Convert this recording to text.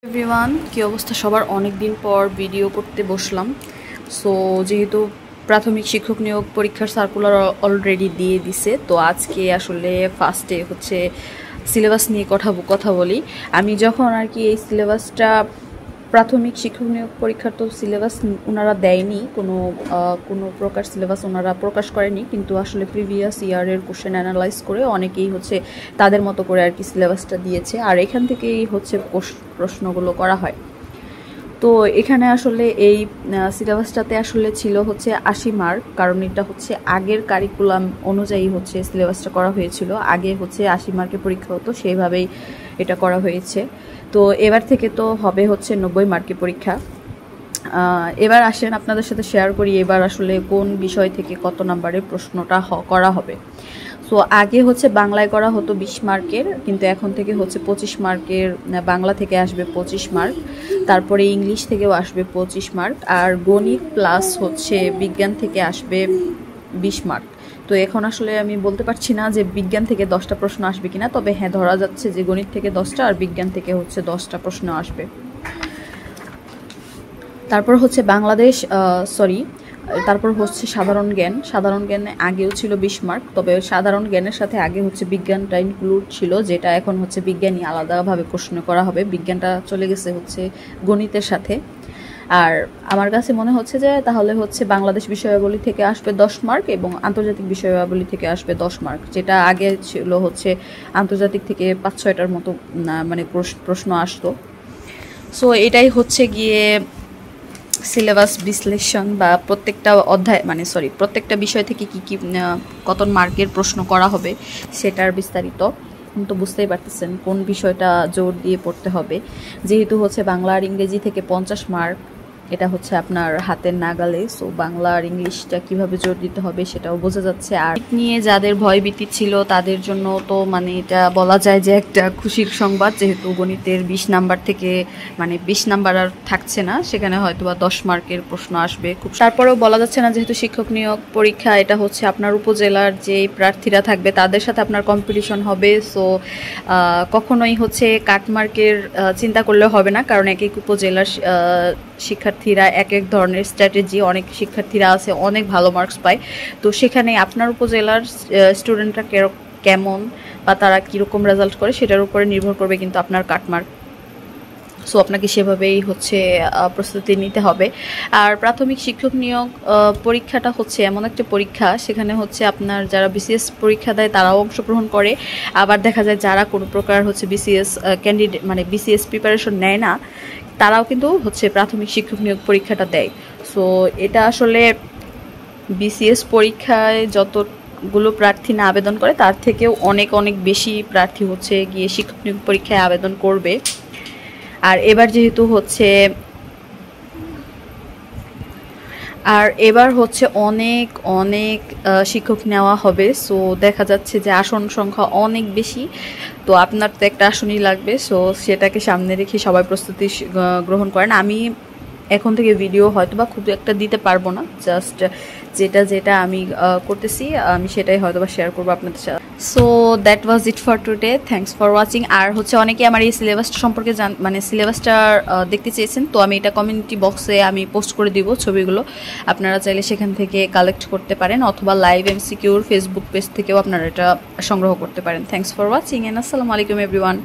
Everyone, কি অবস্থা সবার? অনেক দিন পর ভিডিও করতে বসলাম। সো যেহেতু প্রাথমিক শিক্ষক নিয়োগ পরীক্ষার সার্কুলার অলরেডি দিয়ে দিছে, তো আজকে আসলে ফার্স্টে হচ্ছে সিলেবাস নিয়ে কথা বলি। আমি যখন আর কি এই সিলেবাসটা প্রাথমিক শিক্ষক নিয়োগ পরীক্ষার তো সিলেবাস ওনারা দেয়নি, কোনো প্রকার সিলেবাস ওনারা প্রকাশ করেনি, কিন্তু আসলে প্রিভিয়াস ইয়ারের কোশ্চেন অ্যানালাইজ করে অনেকেই হচ্ছে তাদের মতো করে আর কি সিলেবাসটা দিয়েছে, আর এখান থেকেই হচ্ছে প্রশ্নগুলো করা হয়। তো এখানে আসলে এই সিলেবাসটাতে আসলে ছিল হচ্ছে 80 মার্ক, কারণ এটা হচ্ছে আগের কারিকুলাম অনুযায়ী হচ্ছে সিলেবাসটা করা হয়েছিল। আগে হচ্ছে 80 মার্কের পরীক্ষা হতো, সেইভাবেই এটা করা হয়েছে। তো এবার থেকে তো হবে হচ্ছে 90 মার্কের পরীক্ষা। এবার আসেন আপনাদের সাথে শেয়ার করি এবার আসলে কোন বিষয় থেকে কত নাম্বারের প্রশ্নটা করা হবে। সো আগে হচ্ছে বাংলায় করা হতো 20 মার্কের, কিন্তু এখন থেকে হচ্ছে 25 মার্কের। বাংলা থেকে আসবে 25 মার্ক, তারপরে ইংলিশ থেকেও আসবে 25 মার্ক, আর গণিত প্লাস হচ্ছে বিজ্ঞান থেকে আসবে 20 মার্ক। তো এখন আসলে আমি বলতে পারছি না যে বিজ্ঞান থেকে 10টা প্রশ্ন আসবে কিনা, তবে হ্যাঁ ধরা যাচ্ছে যে গণিত থেকে 10টা আর বিজ্ঞান থেকে হচ্ছে 10টা প্রশ্ন আসবে। তারপর হচ্ছে তারপর হচ্ছে সাধারণ জ্ঞানে আগেও ছিল 20 মার্ক, তবে সাধারণ জ্ঞানের সাথে আগে হচ্ছে বিজ্ঞানটা ইনক্লুড ছিল, যেটা এখন হচ্ছে বিজ্ঞানী আলাদাভাবে প্রশ্ন করা হবে। বিজ্ঞানটা চলে গেছে হচ্ছে গণিতের সাথে। আর আমার কাছে মনে হচ্ছে যে তাহলে হচ্ছে বাংলাদেশ বিষয়াবলী থেকে আসবে 10 মার্ক এবং আন্তর্জাতিক বিষয়াবলী থেকে আসবে 10 মার্ক, যেটা আগে ছিল হচ্ছে আন্তর্জাতিক থেকে 5-6টার মতো মানে প্রশ্ন আসতো। সো এটাই হচ্ছে গিয়ে সিলেবাস বিশ্লেষণ বা প্রত্যেকটা বিষয় থেকে কি কত মার্কের প্রশ্ন করা হবে সেটার বিস্তারিত। তো বুঝতেই পারতেছেন কোন বিষয়টা জোর দিয়ে পড়তে হবে, যেহেতু হচ্ছে বাংলা আর ইংরেজি থেকে 50 মার্ক, এটা হচ্ছে আপনার হাতের নাগালে। সো বাংলা আর ইংলিশটা কিভাবে জোর দিতে হবে সেটাও বোঝা যাচ্ছে। আর নিয়ে যাদের ভয়ভীতি ছিল তাদের জন্য তো মানে এটা বলা যায় যে একটা খুশির সংবাদ, যেহেতু গণিতের 20 নাম্বার থেকে মানে 20 নাম্বার আর থাকছে না, সেখানে হয়তো বা 10 মার্কের প্রশ্ন আসবে। তারপরেও বলা যাচ্ছে না, যেহেতু শিক্ষক নিয়োগ পরীক্ষা, এটা হচ্ছে আপনার উপজেলার যে প্রার্থীরা থাকবে তাদের সাথে আপনার কম্পিটিশন হবে। সো কখনোই হচ্ছে কাটমার্কের চিন্তা করলে হবে না, কারণ এক এক উপজেলার শিক্ষার্থীরা এক এক ধরনের স্ট্র্যাটেজি, অনেক শিক্ষার্থীরা আছে অনেক ভালো মার্কস পায়। তো সেখানে আপনার উপজেলার স্টুডেন্টরা কেমন বা তারা কীরকম রেজাল্ট করে সেটার উপরে নির্ভর করবে কিন্তু আপনার কাটমার্ক। সো আপনাকে সেভাবেই হচ্ছে প্রস্তুতি নিতে হবে। আর প্রাথমিক শিক্ষক নিয়োগ পরীক্ষাটা হচ্ছে এমন একটা পরীক্ষা, সেখানে হচ্ছে আপনার যারা বিসিএস পরীক্ষা দেয় তারাও অংশগ্রহণ করে, আবার দেখা যায় যারা কোনো প্রকার হচ্ছে বিসিএস ক্যান্ডিডেট মানে বিসিএস প্রিপারেশন নেয় না, তারাও কিন্তু হচ্ছে প্রাথমিক শিক্ষক নিয়োগ পরীক্ষাটা দেয়। সো এটা আসলে বিসিএস পরীক্ষায় যতগুলো প্রার্থী না আবেদন করে তার থেকেও অনেক অনেক বেশি প্রার্থী হচ্ছে গিয়ে শিক্ষক নিয়োগ পরীক্ষায় আবেদন করবে। আর এবার যেহেতু হচ্ছে অনেক অনেক শিক্ষক নেওয়া হবে, সো দেখা যাচ্ছে যে আসন সংখ্যা অনেক বেশি। তো আপনার তো একটা আসনই লাগবে, সো সেটাকে সামনে রেখে সবাই প্রস্তুতি গ্রহণ করেন। আমি এখন থেকে ভিডিও হয়তো বা খুব একটা দিতে পারবো না, জাস্ট যেটা আমি করতেছি আমি সেটাই হয়তো বা শেয়ার করবো আপনাদের সাথে। So that was it for today, thanks for watching. আর হচ্ছে অনেকে আমার এই সিলেবাসটা সম্পর্কে মানে সিলেবাসটা দেখতে চেয়েছেন, তো আমি এটা কমিউনিটি বক্সে আমি পোস্ট করে দিব ছবিগুলো, আপনারা চাইলে সেখান থেকে কালেক্ট করতে পারেন, অথবা লাইভ এমসিকিউর ফেসবুক পেজ থেকেও আপনারা এটা সংগ্রহ করতে পারেন। থ্যাঙ্কস ফর ওয়াচিং এন্ড আসসালামু আলাইকুম এভরিওয়ান।